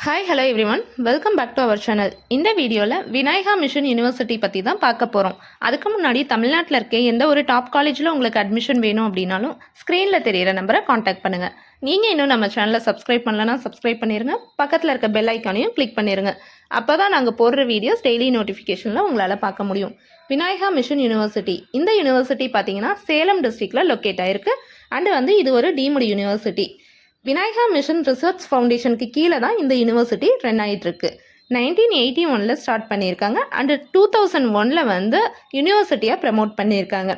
Hi hello everyone, welcome back to our channel. இந்த வீடியோவில் Vinayaka mission university பற்றி தான் பார்க்க போகிறோம். அதுக்கு முன்னாடி தமிழ்நாட்டில் இருக்க எந்த ஒரு டாப் காலேஜில் உங்களுக்கு அட்மிஷன் வேணும் அப்படின்னாலும் ஸ்க்ரீனில் தெரியிற நம்பரை காண்டாக்ட் பண்ணுங்கள். நீங்கள் இன்னும் நம்ம சேனலை சப்ஸ்கிரைப் பண்ணலன்னா சப்ஸ்கிரைப் பண்ணிடுங்க. பக்கத்தில் இருக்க பெல் ஐக்கானையும் கிளிக் பண்ணிடுங்க. அப்போ தான் நாங்கள் போடுற வீடியோஸ் டெய்லி நோட்டிஃபிகேஷனில் உங்களால் பார்க்க முடியும். விநாயகா மிஷன் யூனிவர்சிட்டி, இந்த யூனிவர்சிட்டி பார்த்தீங்கன்னா சேலம் டிஸ்ட்ரிக்டில் லொக்கேட் ஆயிருக்கு. அண்டு இது ஒரு deemed university. Vinayaka mission research ஃபவுண்டேஷனுக்கு கீழே தான் இந்த யூனிவர்சிட்டி ரன் ஆகிட்டுருக்கு. 1981 ஸ்டார்ட் பண்ணியிருக்காங்க. அண்டு 2001 யூனிவர்சிட்டியாக ப்ரமோட் பண்ணியிருக்காங்க.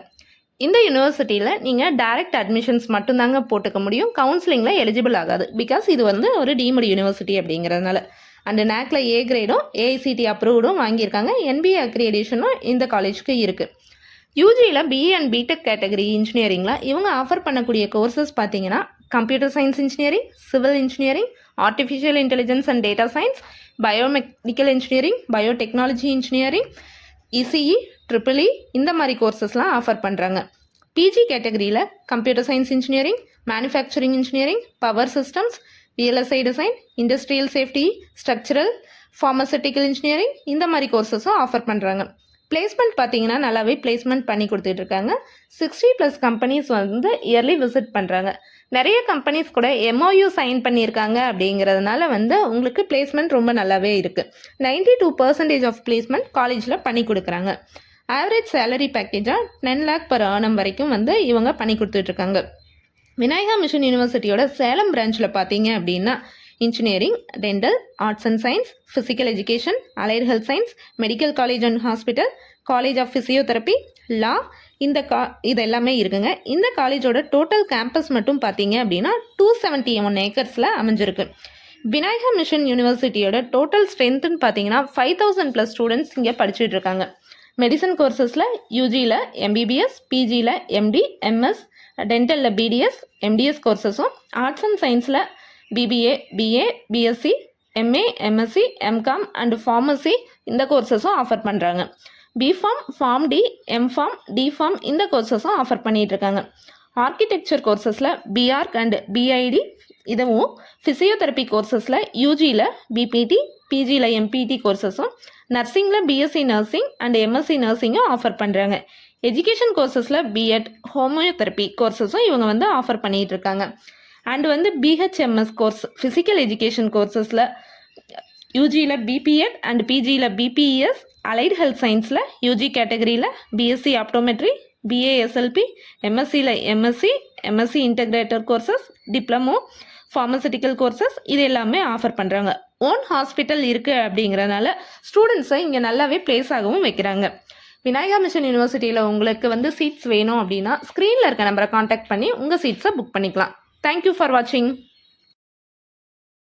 இந்த யூனிவர்சிட்டியில் நீங்கள் டைரக்ட் அட்மிஷன்ஸ் மட்டும்தாங்க போட்டுக்க முடியும். கவுன்சிலிங்கில் எலிஜிபிள் ஆகாது. பிகாஸ் இது ஒரு டீம்டு யூனிவர்சிட்டி அப்படிங்கிறதுனால. அண்டு நேக்கில் ஏ கிரேடும் ஏஐசிடி அப்ரூவ்டும் வாங்கியிருக்காங்க. என்பிஏ அக்ரிடேஷனும் இந்த காலேஜுக்கு இருக்குது. யூஜியில் பிஏ அண்ட் பிடெக் கேட்டகரி இன்ஜினியரிங்கில் இவங்க ஆஃபர் பண்ணக்கூடிய கோர்சஸ் பார்த்தீங்கன்னா computer science engineering, civil engineering, artificial intelligence and data science, biomedical engineering, biotechnology engineering, ECE, triple E இந்த மாதிரி கோர்சஸ்லாம் ஆஃபர் பண்ணுறாங்க. பிஜி கேட்டகரியில் computer science engineering, manufacturing engineering, power systems, VLSI design, industrial safety, structural, pharmaceutical engineering இந்த மாதிரி கோர்சஸும் offer பண்ணுறாங்க. Placement பார்த்தீங்கன்னா நல்லாவே placement பண்ணி கொடுத்துட்ருக்காங்க. 60+ கம்பெனிஸ் இயர்லி விசிட் பண்ணுறாங்க. நிறைய கம்பெனிஸ் கூட எம்ஓயு சைன் பண்ணியிருக்காங்க. அப்படிங்கிறதுனால உங்களுக்கு பிளேஸ்மெண்ட் ரொம்ப நல்லாவே இருக்குது. 92% ஆஃப் பிளேஸ்மெண்ட் காலேஜில் பண்ணி கொடுக்குறாங்க. ஆவரேஜ் சேலரி பேக்கேஜாக 10 lakh per annum வரைக்கும் இவங்க பண்ணி கொடுத்துட்ருக்காங்க. விநாயகா மிஷன் யூனிவர்சிட்டியோட சேலம் பிரான்ச்சில் பார்த்தீங்க அப்படின்னா engineering, dental, arts and science, physical education, allied health science, medical college and hospital, college of physiotherapy, law இது எல்லாமே இருக்குங்க. இந்த காலேஜோட டோட்டல் கேம்பஸ் மட்டும் பார்த்தீங்க அப்படின்னா 271 acres அமைஞ்சிருக்கு. விநாயகா மிஷன் யூனிவர்சிட்டியோட டோட்டல் ஸ்ட்ரென்த்துன்னு பார்த்தீங்கன்னா 5000+ ஸ்டூடெண்ட்ஸ் இங்கே படிச்சுட்டு இருக்காங்க. மெடிசன் கோர்சஸில் யூஜியில் எம்பிபிஎஸ், பிஜியில் எம்டி, எம்எஸ், டென்டலில் பிடிஎஸ், எம்டிஎஸ் கோர்சஸும், ஆர்ட்ஸ் அண்ட் சயின்ஸில் BBA, BA, BSc, MA, MSc, MCom and pharmacy இந்த கோர்சஸும் ஆஃபர் பண்ணுறாங்க. BPharm, Pharm D, MPharm, DPharm இந்த கோர்சஸும் ஆஃபர் பண்ணிகிட்ருக்காங்க. ஆர்கிடெக்சர் கோர்சஸில் பிஆர்க் அண்ட் பிஐடி இதுவும், ஃபிசியோதெரப்பி கோர்சஸில் யூஜியில் பிபிடி, பிஜியில் எம்பிடி கோர்சஸும், நர்சிங்கில் பிஎஸ்சி நர்சிங் அண்ட் எம்எஸ்சி நர்சிங்கும் ஆஃபர் பண்ணுறாங்க. எஜுகேஷன் கோர்சஸில் பிஎட், ஹோமியோதெரப்பி கோர்சஸும் இவங்க ஆஃபர் பண்ணிகிட்ருக்காங்க. And BHMS course, physical education கோர்சஸில் யூஜியில் பிபிஎட் அண்ட் பிஜியில் பிபிஎஸ், அலைட் ஹெல்த் சயின்ஸில் யூஜி கேட்டகரியில் பிஎஸ்சி ஆப்டோமெட்ரி, பிஏஎஸ்எல்பி, எம்எஸ்சியில் MSc, MSc integrated courses, diploma, pharmaceutical courses இது எல்லாமே ஆஃபர் பண்ணுறாங்க. ஓன் ஹாஸ்பிட்டல் இருக்குது அப்படிங்கிறனால ஸ்டூடெண்ட்ஸை இங்கே நல்லாவே பிளேஸ் ஆகவும் வைக்கிறாங்க. விநாயகா மிஷன் யூனிவர்சிட்டியில் உங்களுக்கு சீட்ஸ் வேணும் அப்படின்னா ஸ்க்ரீனில் இருக்க நம்பரை காண்டாக்ட் பண்ணி உங்கள் சீட்ஸை புக் பண்ணிக்கலாம். Thank you for watching.